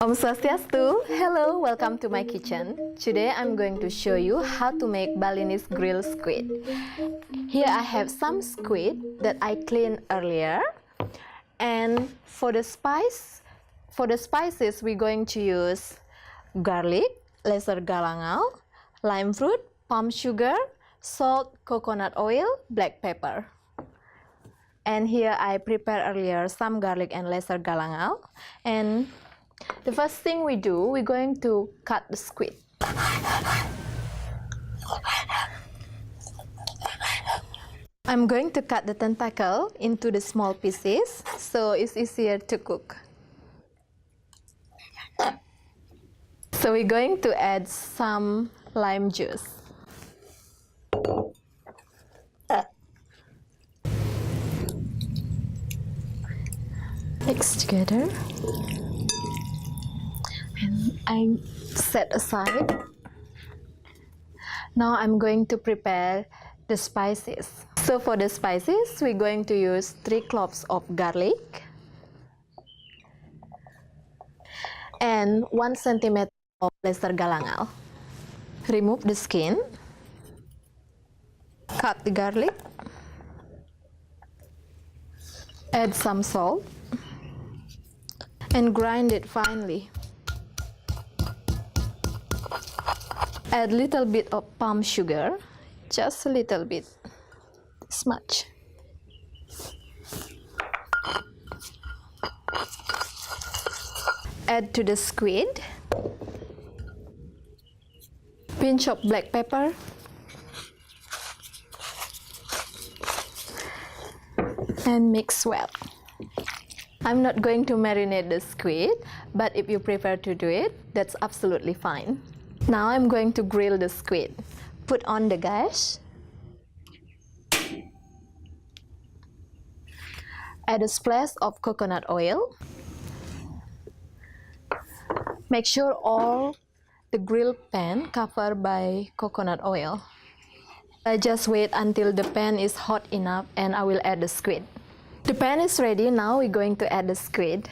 Om Swastiastu! Hello, welcome to my kitchen. Today I'm going to show you how to make Balinese grilled squid. Here I have some squid that I cleaned earlier. And for the spices we're going to use garlic, lesser galangal, lime fruit, palm sugar, salt, coconut oil, black pepper. And here I prepared earlier some garlic and lesser galangal. And the first thing we're going to cut the squid. I'm going to cut the tentacle into the small pieces so it's easier to cook. So we're going to add some lime juice. Mix together. And I set aside. Now I'm going to prepare the spices. So for the spices, we're going to use 3 cloves of garlic and 1 centimeter of lesser galangal. Remove the skin. Cut the garlic. Add some salt and grind it finely. Add a little bit of palm sugar, just a little bit, this much. Add to the squid, pinch of black pepper, and mix well. I'm not going to marinate the squid, but if you prefer to do it, that's absolutely fine. Now I'm going to grill the squid. Put on the gas. Add a splash of coconut oil. Make sure all the grill pan covered by coconut oil. I just wait until the pan is hot enough and I will add the squid. The pan is ready. Now we're going to add the squid.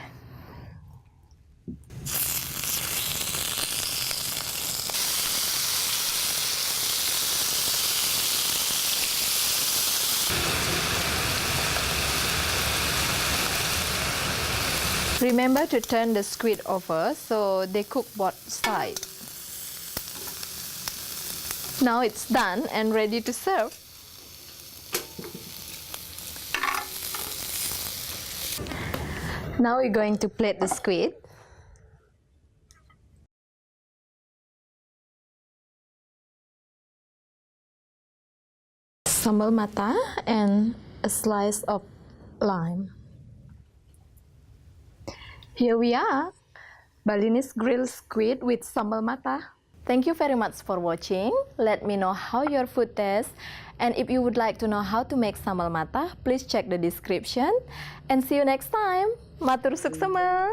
Remember to turn the squid over so they cook both sides. Now it's done and ready to serve. Now we're going to plate the squid. Sambal mata and a slice of lime. Here we are, Balinese grilled squid with sambal mata. Thank you very much for watching. Let me know how your food tastes. And if you would like to know how to make sambal mata, please check the description. And see you next time. Matur suksema!